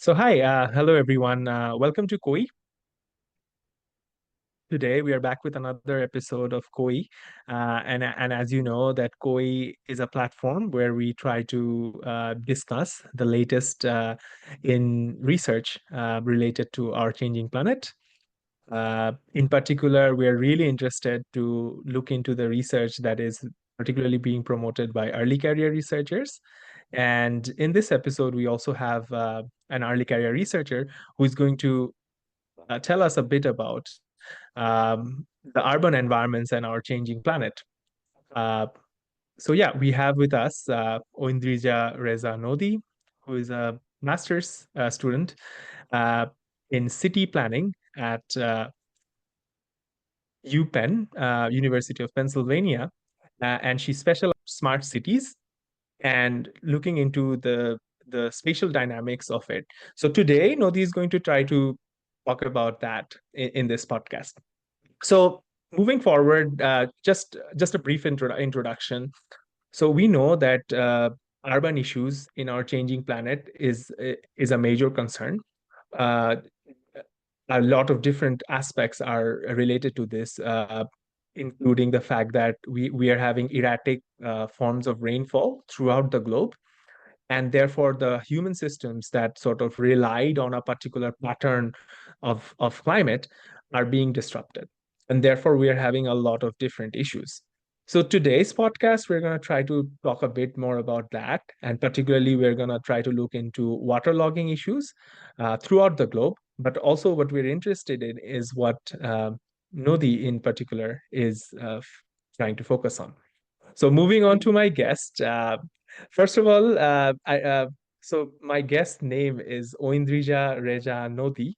Hello everyone. Welcome to Koi. Today we are back with another episode of Koi, and as you know, that Koi is a platform where we try to discuss the latest in research related to our changing planet. In particular, we are really interested to look into the research that is particularly being promoted by early career researchers. And in this episode, we also have an early career researcher who is going to tell us a bit about the urban environments and our changing planet. Uh, we have with us Oindriza Reza Nodi, who is a master's student uh, in city planning at UPenn, University of Pennsylvania, and she specializes in smart cities and looking into the spatial dynamics of it. So today, Nodi is going to try to talk about that in this podcast. So moving forward, just a brief introduction. So we know that urban issues in our changing planet is a major concern. Uh, a lot of different aspects are related to this, including the fact that we are having erratic forms of rainfall throughout the globe, and therefore the human systems that sort of relied on a particular pattern of climate are being disrupted, and therefore we are having a lot of different issues. So today's podcast, we're going to try to talk a bit more about that, and particularly we're going to try to look into waterlogging issues throughout the globe, but also what we're interested in is what Nodi in particular is trying to focus on. So moving on to my guest. First of all, so my guest name is Oindriza Reza Nodi.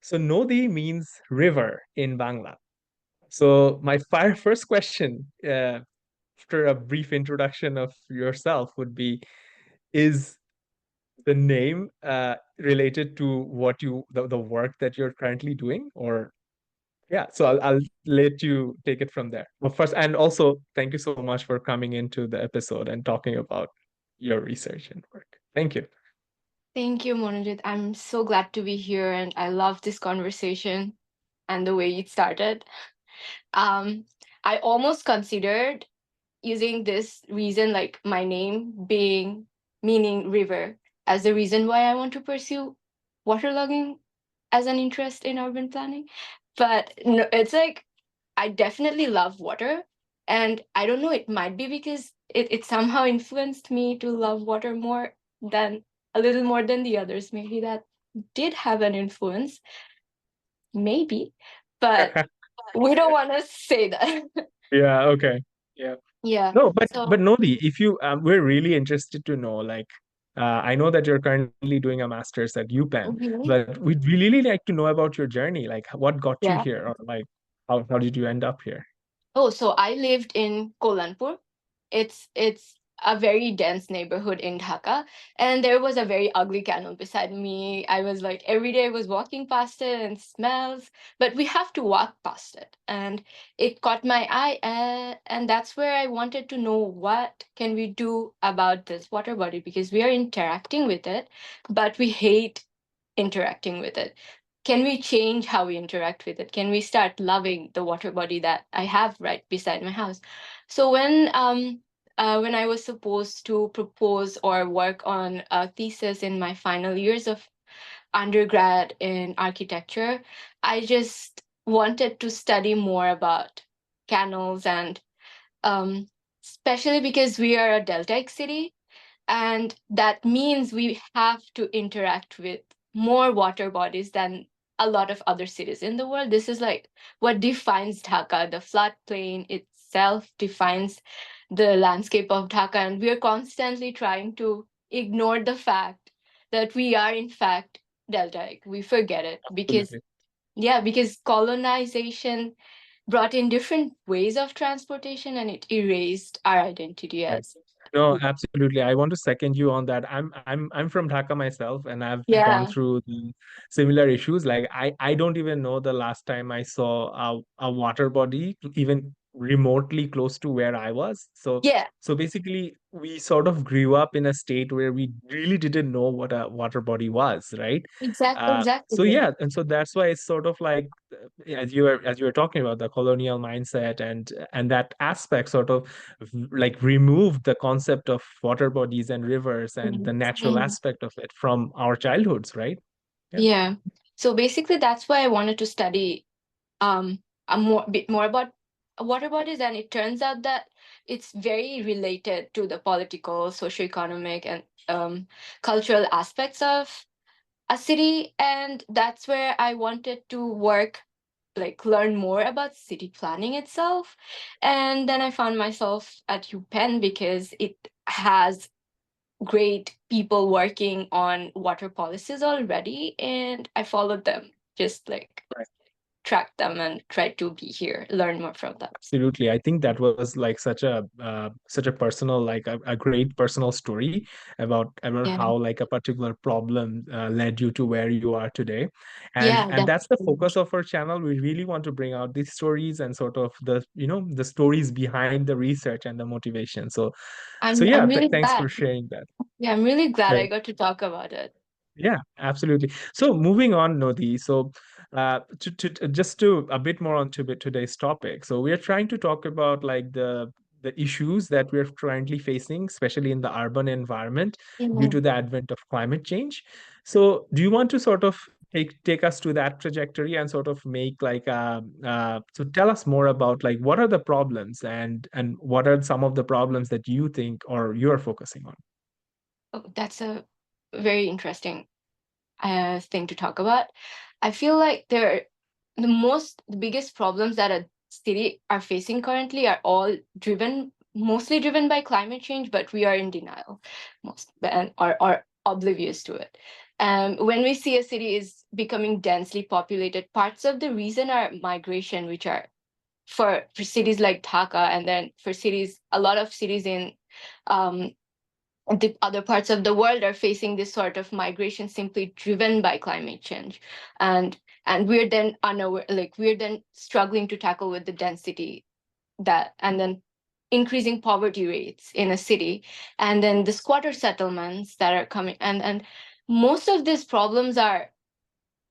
So Nodi means river in Bangla. So my first question, after a brief introduction of yourself, would be: Is the name related to what the work that you're currently doing, or yeah, so I'll let you take it from there. Well, first, and also thank you so much for coming into the episode and talking about your research and work. Thank you. Thank you, Monojit. I'm so glad to be here and I love this conversation and the way it started. Um, I almost considered using this reason, like my name being meaning river, as the reason why I want to pursue waterlogging as an interest in urban planning. But no, it's like I definitely love water. And I don't know, it might be because it somehow influenced me to love water more than a little more than the others. Maybe that did have an influence, maybe, but we don't want to say that. Yeah, okay. Yeah. Yeah. No, but So, Nodi, if you we're really interested to know, like, I know that you're currently doing a master's at UPenn, mhm, but we'd really like to know about your journey, like what got you yeah. here, or like how did you end up here? Oh, so I lived in Kalyanpur. It's a very dense neighborhood in Dhaka, and there was a very ugly canal beside me. I was like every day I was walking past it and smells, but we have to walk past it, and it caught my eye, and that's where I wanted to know what can we do about this water body because we are interacting with it, but we hate interacting with it. Can we change how we interact with it? Can we start loving the water body that I have right beside my house? So when I was supposed to propose or work on a thesis in my final years of undergrad in architecture, I just wanted to study more about canals and um, especially because we are a deltaic city, and that means we have to interact with more water bodies than a lot of other cities in the world. This is like what defines Dhaka. The floodplain itself defines the landscape of Dhaka, and we are constantly trying to ignore the fact that we are, in fact, deltaic. We forget it because, Absolutely. yeah, because colonization brought in different ways of transportation and it erased our identity Right. as. No, absolutely. I want to second you on that. I'm from Dhaka myself, and I've gone Yeah. through the similar issues. Like I don't even know the last time I saw a water body, even remotely close to where I was. So Yeah, so basically we sort of grew up in a state where we really didn't know what a water body was, right? So exactly. yeah, and so that's why it's sort of like as you were talking about the colonial mindset and that aspect sort of like removed the concept of water bodies and rivers and the natural Mm. aspect of it from our childhoods, right? Yeah. Yeah. So basically, that's why I wanted to study um a bit more about water bodies, and it turns out that it's very related to the political, socioeconomic, and cultural aspects of a city, and that's where I wanted to work, like learn more about city planning itself. And then I found myself at UPenn because it has great people working on water policies already, and I followed them, just like track them and try to be here, learn more from them. Absolutely. I think that was like such a personal, like a great personal story about Yeah, how like a particular problem led you to where you are today. And yeah, and that's the definitely. focus of our channel. We really want to bring out these stories and sort of the stories behind the research and the motivation. So I'm yeah, really thanks glad. for sharing that. Yeah, I'm really glad I Right. got to talk about it. Yeah, absolutely. So moving on, Nodi. So just to a bit more on to today's topic. So we are trying to talk about like the issues that we're currently facing, especially in the urban environment due Yeah. to the advent of climate change. So do you want to sort of take us to that trajectory and sort of make like so tell us more about like what are the problems and what are some of the problems that you think or you're focusing on? Oh, that's a very interesting thing to talk about. I feel like the biggest problems that a city are facing currently are all mostly driven by climate change, but we are in denial most and are oblivious to it. When we see a city is becoming densely populated, parts of the reason are migration, which are for cities like Dhaka, and then for cities, a lot of cities in um, the other parts of the world are facing this sort of migration simply driven by climate change, and we're then unaware, like we're then struggling to tackle with the density that, and then increasing poverty rates in a city, and then the squatter settlements that are coming, and most of these problems are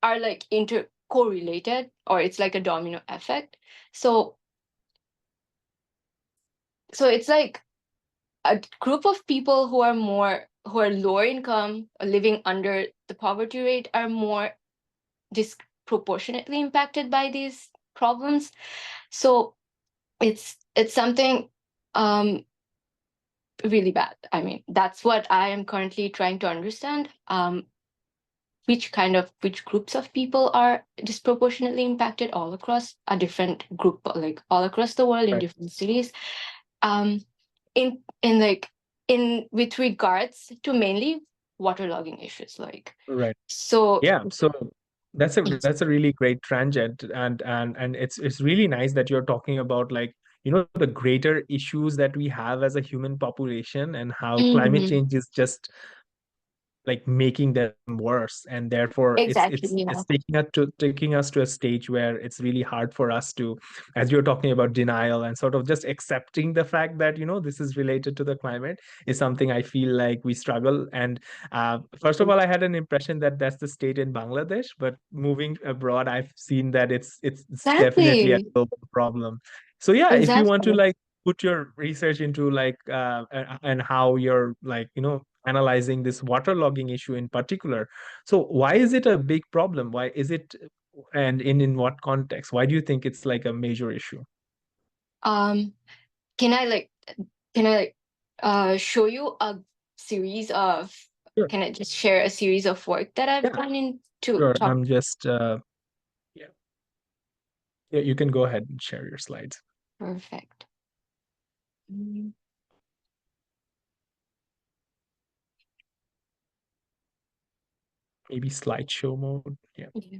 like inter correlated, or it's like a domino effect. So it's like a group of people who are lower income or living under the poverty rate are more disproportionately impacted by these problems. So it's something um really bad. I mean, that's what I am currently trying to understand, which groups of people are disproportionately impacted all across a different group, like all across the world in Right. different cities, um in like in with regards to mainly waterlogging issues, like Right. so. Yeah, so that's a really great tangent, and it's really nice that you're talking about like the greater issues that we have as a human population and how climate Mhm. change is just like making them worse, and therefore it's Exactly, it's yeah. it's taking us to a stage where it's really hard for us to, as you're talking about denial and sort of just accepting the fact that this is related to the climate is something I feel like we struggle. And first of all, I had an impression that that's the state in Bangladesh, but moving abroad I've seen that it's definitely a Exactly. global problem. So yeah, if you want to Exactly. like put your research into like and how you're like analyzing this waterlogging issue in particular. So why is it a big problem? Why is it, and in what context? Why do you think it's like a major issue? um can I like can I like show you a series of Sure. can I just share a series of work that I've Yeah, done in to sure. talk. I'm just yeah. Yeah, you can go ahead and share your slides. Perfect. Mm, Maybe slideshow mode. Yeah. yeah.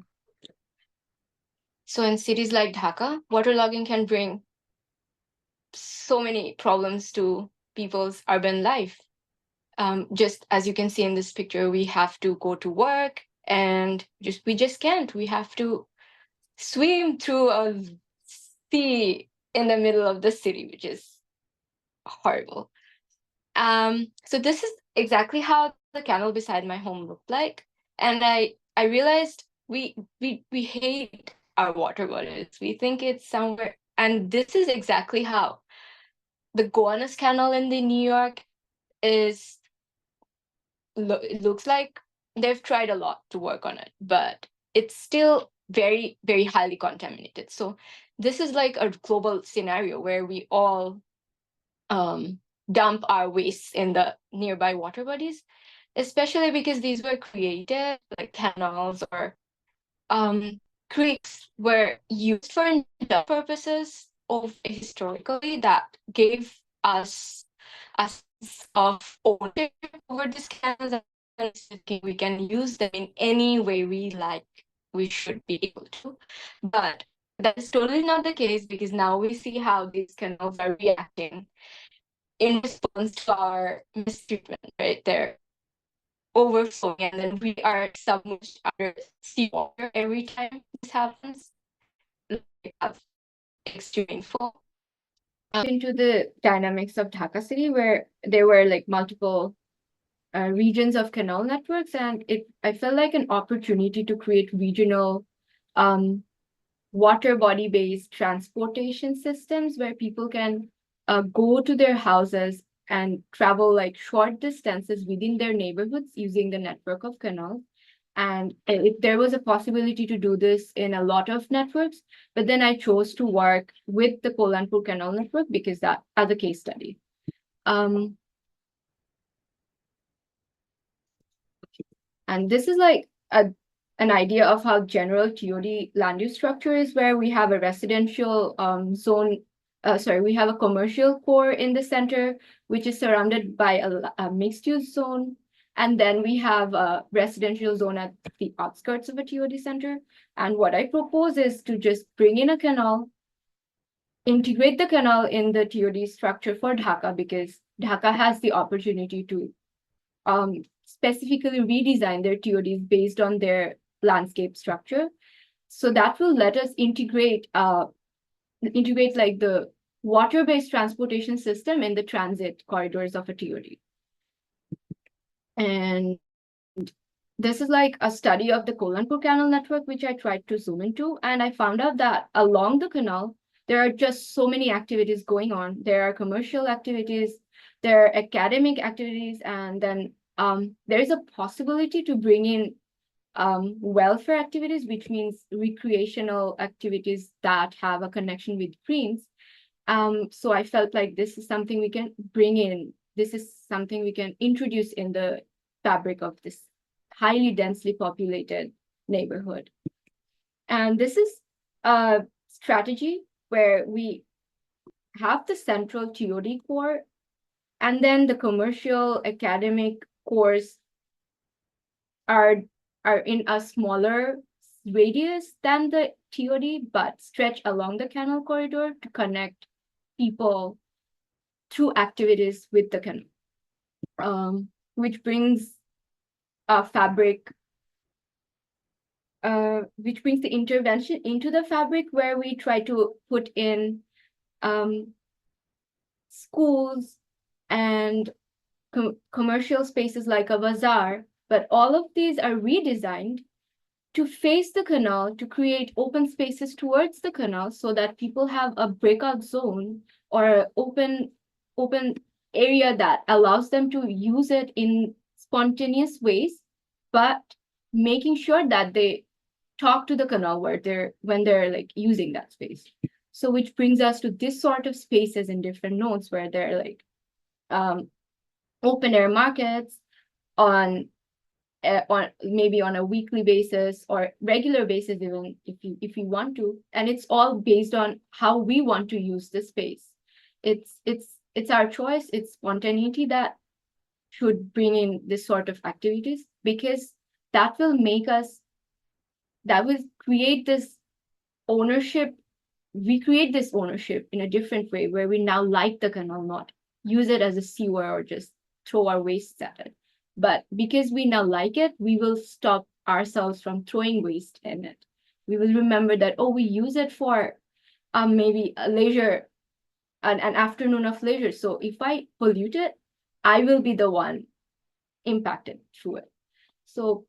So in cities like Dhaka, waterlogging can bring so many problems to people's urban life. Just as you can see in this picture, we have to go to work and we just can't. We have to swim through a sea in the middle of the city, which is horrible. So this is exactly how the canal beside my home looked like, and I realized we hate our water bodies. We think it's somewhere, and this is exactly how the Gowanus Canal in the New York is. It looks like they've tried a lot to work on it, but it's still very, very highly contaminated. So this is like a global scenario where we all um, dump our waste in the nearby water bodies, especially because these were created, like canals or creeks were used for industrial purposes of historically that gave us a sense of ownership over these canals, and we can use them in any way we like. We should be able to, but that is totally not the case, because now we see how these canals are reacting in response to our mistreatment, right? They're overflowing, and then we are submerged under seawater every time this happens. Like, extreme rainfall. Into the dynamics of Dhaka city, where there were like multiple regions of canal networks, and I felt like an opportunity to create regional um, water body based transportation systems where people can go to their houses and travel like short distances within their neighborhoods using the network of canals. And if there was a possibility to do this in a lot of networks, but then I chose to work with the Kalyanpur Canal network because that as a case study. Um, And this is like an idea of how general TOD land use structure is, where we have a residential zone. We have a commercial core in the center, which is surrounded by a mixed use zone. And then we have a residential zone at the outskirts of a TOD center. And what I propose is to just bring in a canal, integrate the canal in the TOD structure for Dhaka, because Dhaka has the opportunity to specifically redesign their TODs based on their landscape structure. So that will let us integrate like the water-based transportation system in the transit corridors of a TOD. And this is like a study of the Kalyanpur Canal network, which I tried to zoom into. And I found out that along the canal, there are just so many activities going on. There are commercial activities, there are academic activities, and then there is a possibility to bring in welfare activities, which means recreational activities that have a connection with greens. So I felt like this is something we can bring in. This is something we can introduce in the fabric of this highly densely populated neighborhood. And this is a strategy where we have the central TOD core, and then the commercial academic cores are in a smaller radius than the TOD, but stretch along the canal corridor to connect people through activities with the canal, which brings a fabric, which brings the intervention into the fabric, where we try to put in schools and commercial spaces like a bazaar, but all of these are redesigned to face the canal, to create open spaces towards the canal so that people have a breakout zone or an open area that allows them to use it in spontaneous ways, but making sure that they talk to the canal when they're like using that space. So which brings us to this sort of spaces in different nodes where they're like open air markets on maybe on a weekly basis or regular basis, even if you want to, and it's all based on how we want to use the space. It's our choice. It's spontaneity that should bring in this sort of activities, because that will create this ownership. We create this ownership in a different way, where we now like the canal, not use it as a sewer or just throw our waste at it. But because we now like it, we will stop ourselves from throwing waste in it. We will remember that, oh, we use it for maybe a leisure, an afternoon of leisure. So if I pollute it, I will be the one impacted through it. So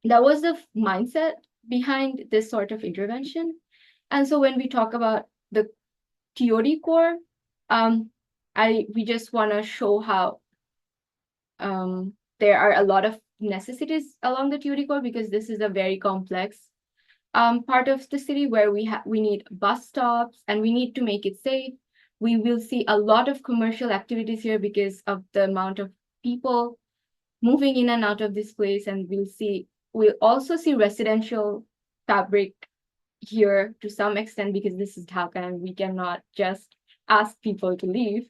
that was the mindset behind this sort of intervention. And so when we talk about the theory core, um, we just want to show how there are a lot of necessities along the theory core, because this is a very complex part of the city where we need bus stops and we need to make it safe. We will see a lot of commercial activities here because of the amount of people moving in and out of this place, and we'll also see residential fabric here to some extent, because this is Dhaka and we cannot just ask people to leave.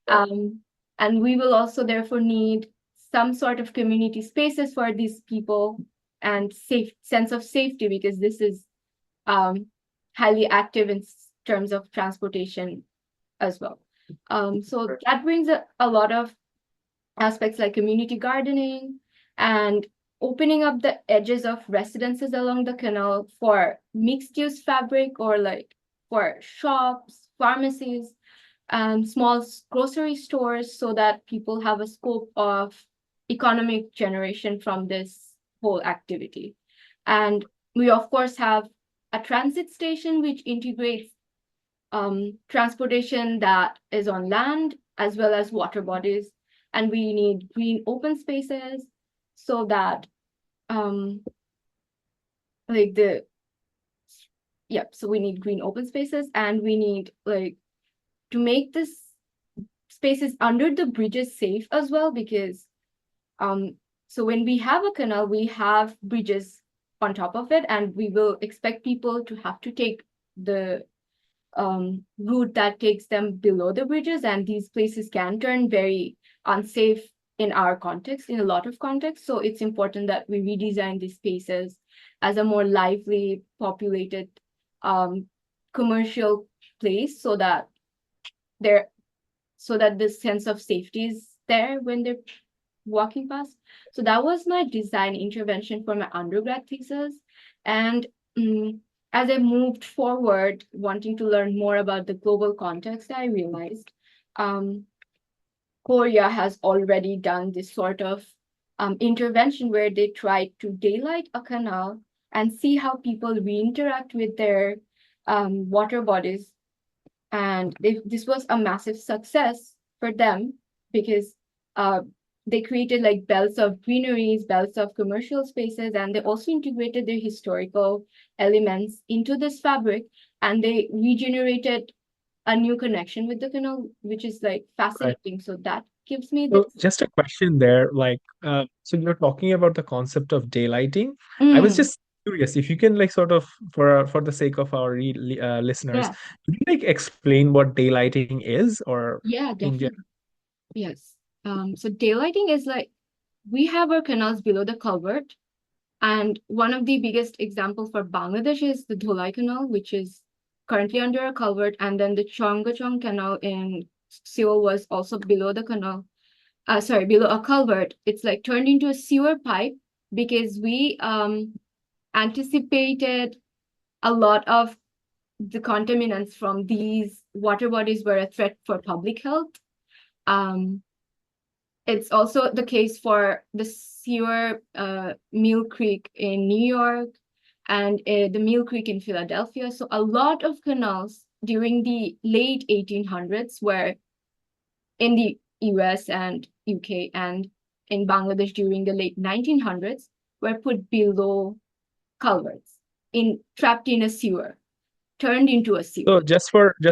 Um, and we will also therefore need some sort of community spaces for these people and safe sense of safety, because this is highly active in terms of transportation as well. So that brings a lot of aspects like community gardening and opening up the edges of residences along the canal for mixed use fabric, or like for shops, pharmacies, small grocery stores, so that people have a scope of economic generation from this whole activity. And we, of course, have a transit station which integrates transportation that is on land as well as water bodies. And we need green open spaces so that um, like the so we need green open spaces, and we need like to make this spaces under the bridges safe as well, because so when we have a canal, we have bridges on top of it, and we will expect people to have to take the route that takes them below the bridges, and these places can turn very unsafe in our context, in a lot of contexts. So it's important that we redesign these spaces as a more lively, populated, commercial place, so that there, so that this sense of safety is there when they're walking past. So that was my design intervention for my undergrad thesis. And as I moved forward, wanting to learn more about the global context, I realized Korea has already done this sort of intervention where they tried to daylight a canal and see how people re-interact with their water bodies. And this was a massive success for them, because uh, they created like belts of greeneries, belts of commercial spaces, and they also integrated their historical elements into this fabric, and they regenerated a new connection with the canal, which is like Right. fascinating. So that gives me So this. just a question there, like, so you're talking about the concept of daylighting. I was Mm, just curious if you can like sort of for the sake of our listeners, yeah, could you like explain what daylighting is, or yeah, in general? definitely. Yes. So daylighting is like we have our canals below the culvert. And one of the biggest example for Bangladesh is the Dholai Canal, which is currently under a culvert. And then the Chongachong Canal in Seoul was also below the canal. Below a culvert. It's like turned into a sewer pipe because we anticipated a lot of the contaminants from these water bodies were a threat for public health. Um, It's also the case for the sewer Mill Creek in New York and the Mill Creek in Philadelphia. So a lot of canals during the late 1800s were in the US and UK, and in Bangladesh during the late 1900s were put below culverts, in trapped in a sewer, turned into a sewer. So just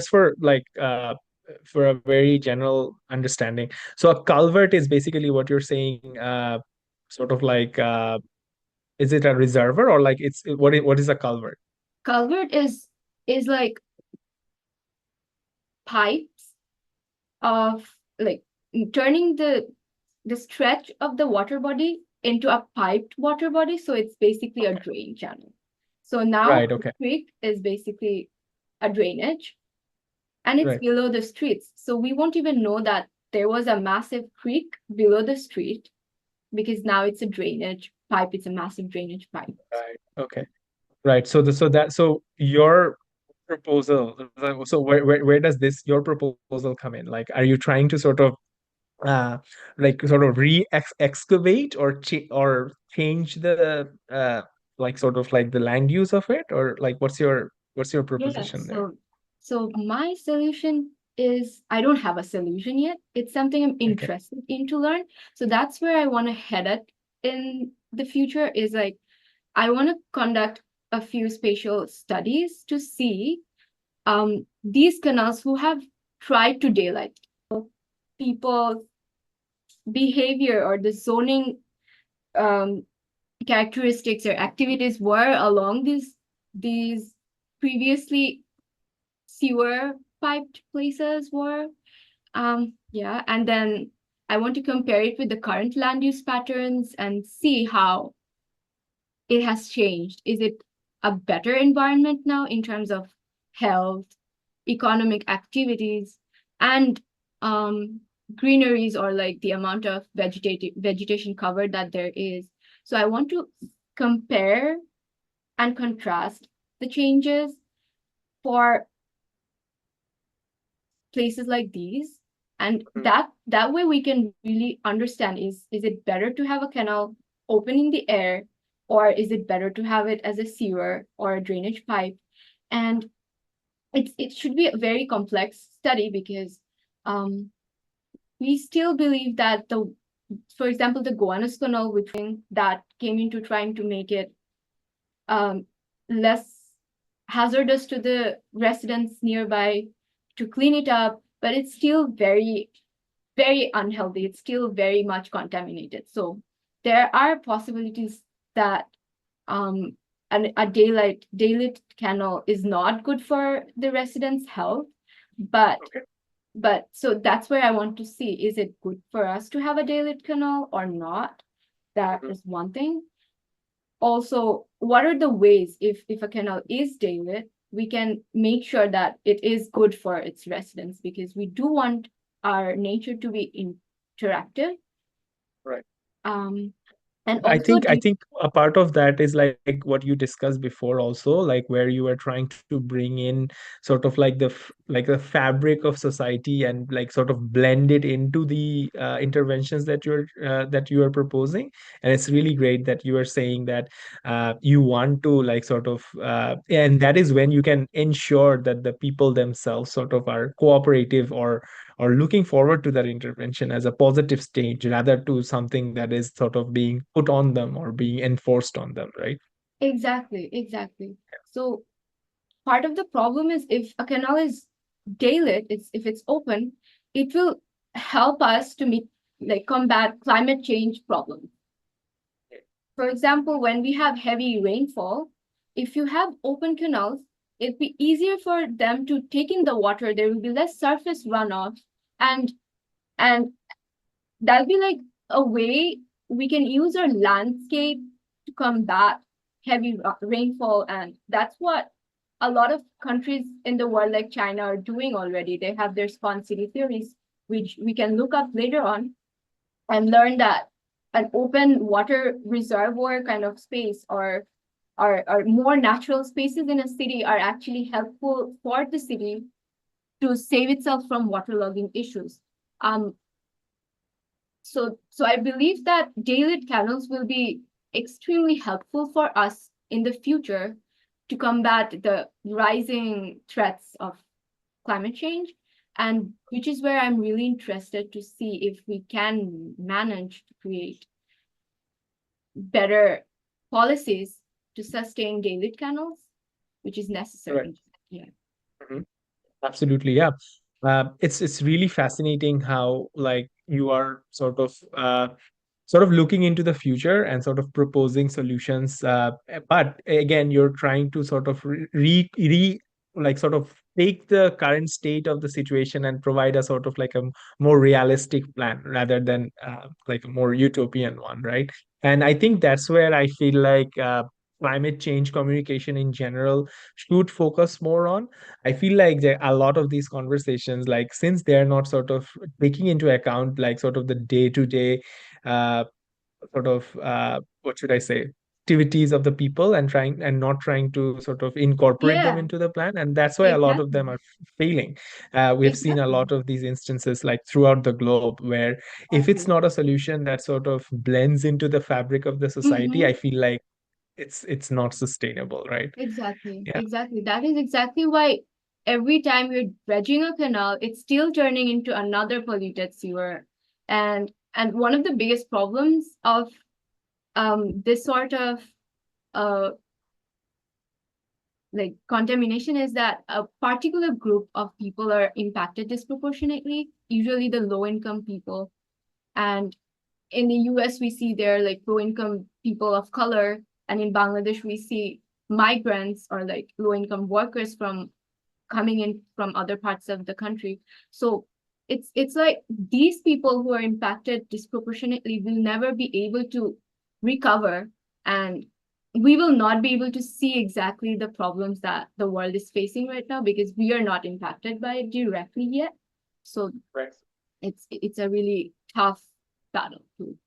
for like for a very general understanding, so a culvert is basically what you're saying, sort of like is it a reservoir, or like it's what is a culvert? Culvert is like pipes of like turning the stretch of the water body into a piped water body. So it's basically a drain channel. So now Right, the okay. creek is basically a drainage, and it's Right. below the streets. So we won't even know that there was a massive creek below the street, because now it's a drainage pipe. It's a massive drainage pipe. Right. Okay. Right. So your proposal. So where does this your proposal come in? Like, are you trying to sort of uh like sort of re-excavate or change the like sort of like the land use of it, or like what's your Yeah, proposition there? so my solution is I don't have a solution yet. It's something I'm Okay. interested in to learn. So that's where I want to head at in the future is like I want to conduct a few spatial studies to see these canals who have tried to daylight people's behavior or the zoning um, characteristics or activities were along these previously sewer piped places were. Yeah, and then I want to compare it with the current land use patterns and see how it has changed. Is it a better environment now in terms of health, economic activities, and um, greeneries or like the amount of vegetation cover that there is? So I want to compare and contrast the changes for places like these, and Mhm. that way we can really understand is it better to have a canal open in the air, or is it better to have it as a sewer or a drainage pipe. And it should be a very complex study because um we still believe that the for example the Gowanus Canal, which that came into trying to make it um less hazardous to the residents nearby, to clean it up, but it's still very unhealthy. It's still very much contaminated. So there are possibilities that a daylit canal is not good for the residents' health. But Okay. so that's where I want to see, is it good for us to have a daylit canal or not? That Mhm. is one thing. Also, what are the ways, if a canal is daylit, we can make sure that it is good for its residents, because we do want our nature to be interactive. Right. Um, and I also think I think a part of that is like what you discussed before also, like where you were trying to bring in sort of like like the fabric of society and like sort of blend it into the interventions that you are proposing. And it's really great that you are saying that you want to like sort of and that is when you can ensure that the people themselves sort of are cooperative or looking forward to that intervention as a positive stage rather to something that is sort of being put on them or being enforced on them, right? exactly. So part of the problem is if a canal is daylit, if it's open, it will help us to meet like combat climate change problems. For example, when we have heavy rainfall, if you have open canals, it'd be easier for them to take in the water. There will be less surface runoff, and and that'll be like a way we can use our landscape to combat heavy rainfall. And that's what a lot of countries in the world, like China, are doing already. They have their spawn city theories, which we can look up later on and learn that an open water reservoir kind of space or more natural spaces in a city are actually helpful for the city to save itself from waterlogging issues. Um, so I believe that daylit canals will be extremely helpful for us in the future to combat the rising threats of climate change, and which is where I'm really interested to see if we can manage to create better policies to sustain daylit canals, which is Right. necessary. Yeah. Mhm. Absolutely, yeah. It's really fascinating how like you are sort of looking into the future and sort of proposing solutions. But again, you're trying to sort of like sort of take the current state of the situation and provide a sort of like a more realistic plan rather than like a more utopian one, right? And I think that's where I feel like climate change communication in general should focus more on. I feel like there a lot of these conversations, like since they're not sort of taking into account like sort of the day to day sort of what should I say activities of the people and not trying to sort of incorporate them Yeah, into the plan, and that's why a lot of them exactly. are failing. We have seen a Exactly. lot of these instances like throughout the globe where if it's Exactly. not a solution that sort of blends into the fabric of the society, I Mm-hmm. feel like it's not sustainable, right? Exactly. Yeah. Exactly. That is exactly why every time we're dredging a canal, it's still turning into another polluted sewer. And one of the biggest problems of this sort of uh like contamination is that a particular group of people are impacted disproportionately, usually the low income people. And in the US, we see there like low income people of color, and in Bangladesh, we see migrants or like low income workers from coming in from other parts of the country. So it's like these people who are impacted disproportionately will never be able to recover, and we will not be able to see exactly the problems that the world is facing right now because we are not impacted by it directly yet. So Right. it's a really tough battle to.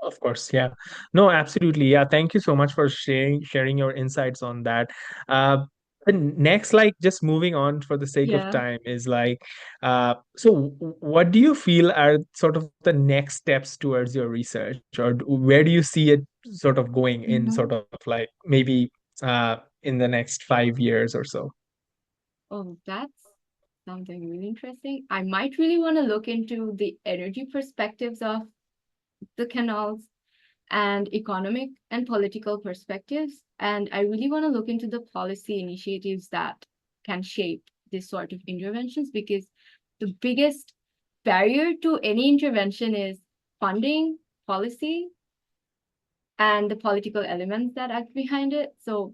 Of course, yeah. No, absolutely. Yeah, thank you so much for sharing your insights on that. The next, like just moving on for the sake of Yeah. time, is like what do you feel are sort of the next steps towards your research, or where do you see it sort of going in Mhm. sort of like maybe in the next 5 years or so? Oh, that's something really interesting. I might really want to look into the energy perspectives of the canals and economic and political perspectives. And I really want to look into the policy initiatives that can shape this sort of interventions because the biggest barrier to any intervention is funding, policy, and the political elements that act behind it. So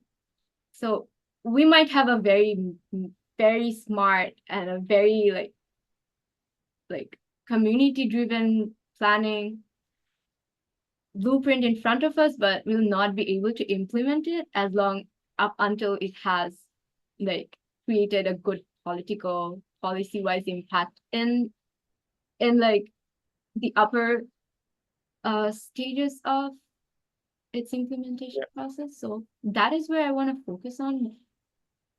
we might have a very smart and a very like community driven planning blueprint in front of us, but we'll not be able to implement it as long up until it has like created a good political policy wise impact in like the upper stages of its implementation process. So that is where I want to focus on.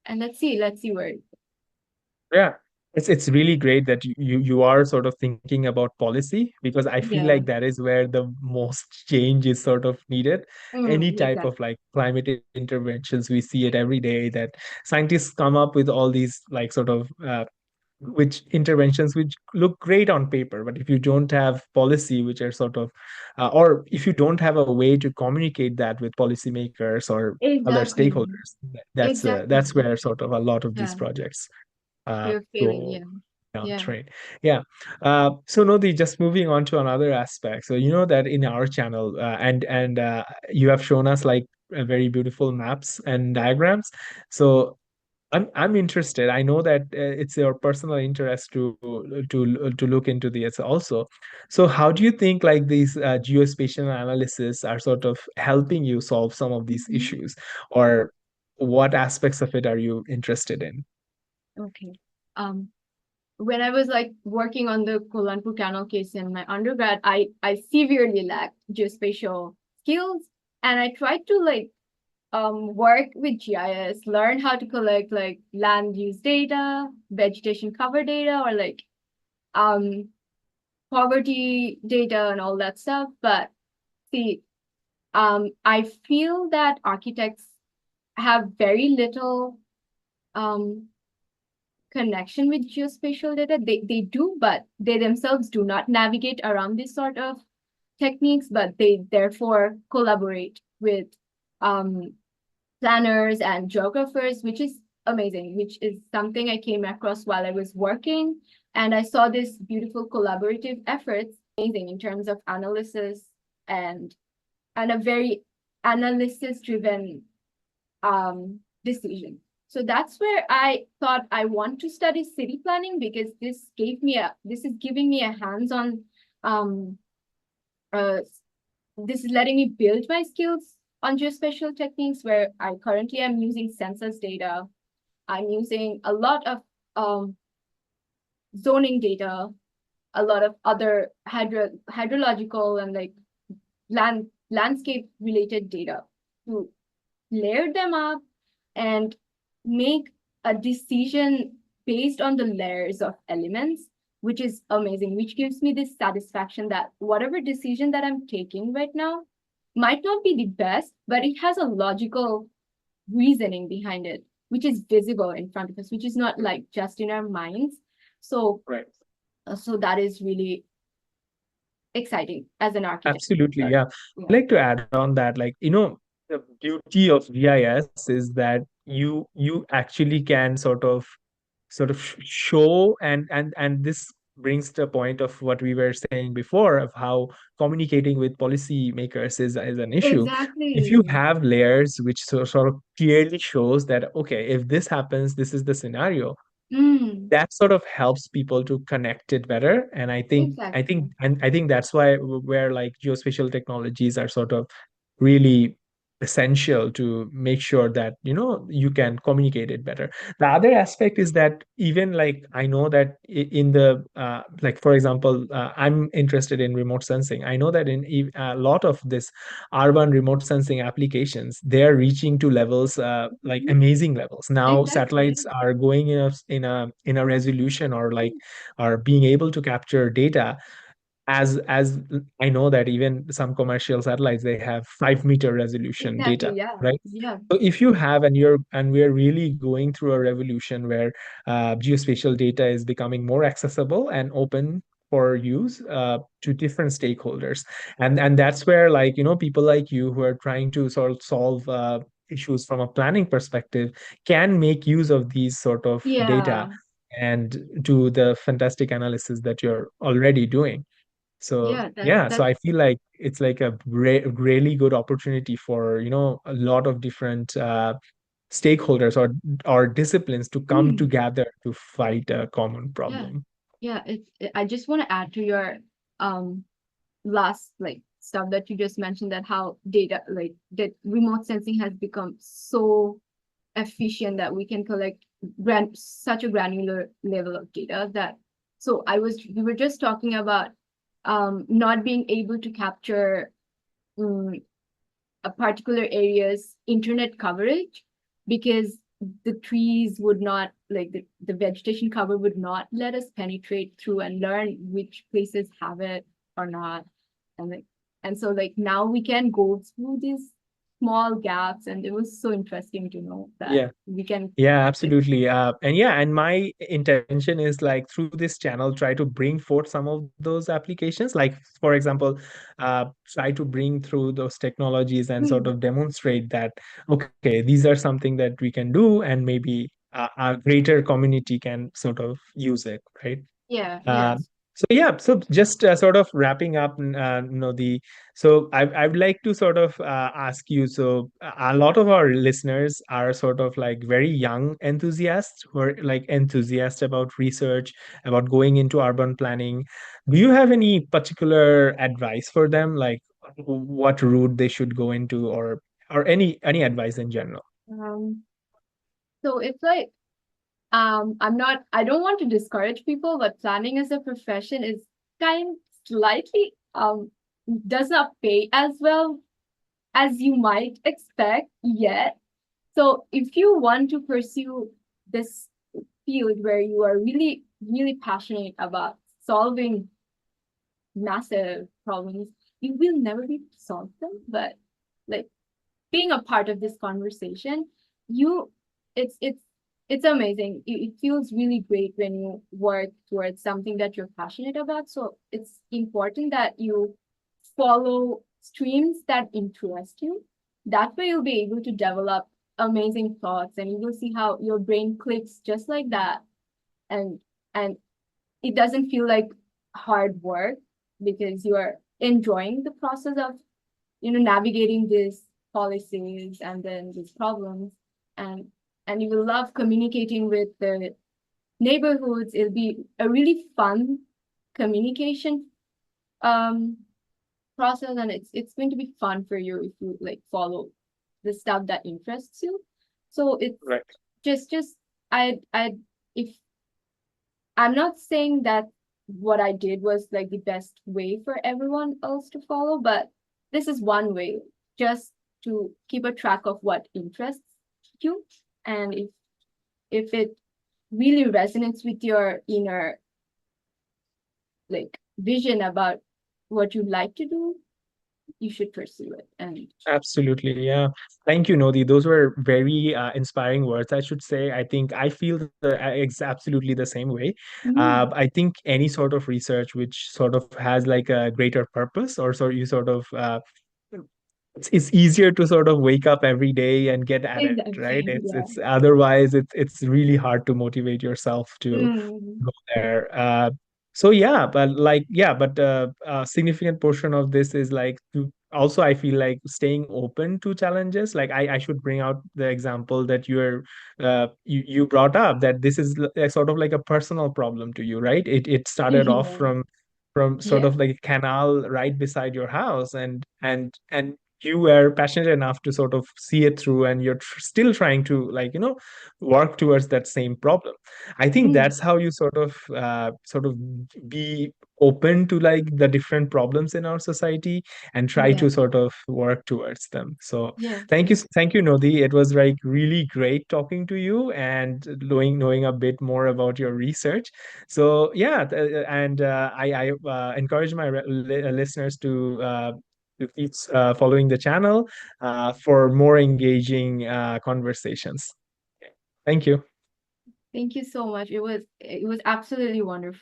And let's see where. Yeah, it's really great that you are sort of thinking about policy, because I feel Yeah. like that is where the most change is sort of needed. Any type Exactly. of like climate interventions, we see it every day that scientists come up with all these like sort of which interventions which look great on paper, but if you don't have policy which are sort of or if you don't have a way to communicate that with policymakers or other Exactly. stakeholders, that's Exactly. where sort of a lot of these Yeah. projects We're failing. go Yeah. down the Yeah. train. Yeah. So Nodi, just moving on to another aspect. So you know that in our channel, and you have shown us like very beautiful maps and diagrams. So I'm interested. I know that it's your personal interest to look into this also. So how do you think like these geospatial analysis are sort of helping you solve some of these Mhm. issues, or what aspects of it are you interested in? Okay. Um, when I was like working on the Kalyanpur Canal case in my undergrad, I severely lacked geospatial skills, and I tried to like work with GIS, learn how to collect like land use data, vegetation cover data, or like um poverty data and all that stuff. But see, I feel that architects have very little um connection with geospatial data. They do, but they themselves do not navigate around this sort of techniques, but they therefore collaborate with um, planners and geographers, which is amazing, which is something I came across while I was working. And I saw this beautiful collaborative efforts, amazing in terms of analysis and and a very analysis driven decision. So that's where I thought I want to study city planning because this is giving me a hands-on um uh this is letting me build my skills on geospatial techniques where I currently am using census data. I'm using a lot of um zoning data, a lot of other hydrological and like landscape related data to layer them up and make a decision based on the layers of elements, which is amazing, which gives me this satisfaction that whatever decision that I'm taking right now might not be the best, but it has a logical reasoning behind it, which is visible in front of us, which is not like just in our minds. So, Right. so that is really exciting as an architect. Absolutely, yeah. Yeah. I'd like to add on that, like, the beauty of GIS is that you actually can show, and this brings the point of what we were saying before of how communicating with policymakers is an issue. If you Exactly. have layers which sort of clearly shows that, okay, if this happens, this is the scenario, Mm, that sort of helps people to connect it better. And exactly. I think that's why where like geospatial technologies are sort of really essential to make sure that you can communicate it better. The other aspect is that even like I know that in the like for example, I'm interested in remote sensing. I know that in a lot of this urban remote sensing applications, they are reaching to levels like amazing levels. Now Exactly. satellites are going in a resolution, or like are being able to capture data as I know that even some commercial satellites, they have 5 meter resolution Exactly. data, Yeah. right? Yeah. So if you have, and we're really going through a revolution where geospatial data is becoming more accessible and open for use to different stakeholders, and that's where, like, people like you who are trying to sort of solve issues from a planning perspective can make use of these sort of data Yeah. and do the fantastic analysis that you're already doing. So Yeah. yeah, so That's I feel like it's like a really good opportunity for a lot of different stakeholders or disciplines to come mm, together to fight a common yeah. problem. Yeah. I just want to add to your um last like stuff that you just mentioned, that how data like that remote sensing has become so efficient that we can collect such a granular level of data that so we were just talking about not being able to capture um, a particular area's internet coverage because the trees would not like the vegetation cover would not let us penetrate through and learn which places have it or not. And like and so like now we can go through these small gaps, and it was so interesting to know that Yeah. we can Yeah, like absolutely. And my intention is like through this channel, try to bring forth some of those applications. Like, for example, try to bring through those technologies and sort mm, of demonstrate that, okay, these are something that we can do, and maybe a greater community can sort of use it, right? yeah, Uh, yes. so yeah, so just sort of wrapping up, so I would like to sort of ask you. So a lot of our listeners are sort of like very young enthusiasts who are like enthusiasts about research, about going into urban planning. Do you have any particular advice for them, like what route they should go into, or any advice in general? um so it's like I don't want to discourage people, but planning as a profession is kind slightly does not pay as well as you might expect yet. So if you want to pursue this field where you are really, really passionate about solving massive problems, you will never be able to solve them. But like being a part of this conversation, you it's it's it's amazing. It feels really great when you work towards something that you're passionate about. So it's important that you follow streams that interest you. That way you'll be able to develop amazing thoughts, and you will see how your brain clicks just like that. And and it doesn't feel like hard work because you are enjoying the process of navigating these policies and then these problems. And and you will love communicating with the neighborhoods. It'll be a really fun communication um process, and it's going to be fun for you if you like follow the stuff that interests you. So it's Right. just I if I'm not saying that what I did was like the best way for everyone else to follow, but this is one way just to keep a track of what interests you, and if it really resonates with your inner like vision about what you like to do, you should pursue it. And Absolutely, yeah. Thank you, Nodi. Those were very inspiring words, I should say. I think I feel absolutely the same way. mm, I think any sort of research which sort of has like a greater purpose, or sort you sort of it's easier to sort of wake up every day and get at it, right? exactly, It's yeah. it's otherwise it's really hard to motivate yourself to Mm, go there. So yeah, but like yeah, but a significant portion of this is like to also I feel like staying open to challenges. Like I should bring out the example that you brought up, that this is sort of like a personal problem to you, right? It started off yeah, from sort yeah, of like a canal right beside your house, and you were passionate enough to sort of see it through, and you're still trying to like work towards that same problem. I think mm, that's how you sort of be open to like the different problems in our society and try yeah, to sort of work towards them. So yeah. thank you, Nodi. It was like really great talking to you and knowing a bit more about your research. So yeah, and I encourage my listeners to keep following the channel for more engaging conversations. Thank you. Thank you so much. It was absolutely wonderful.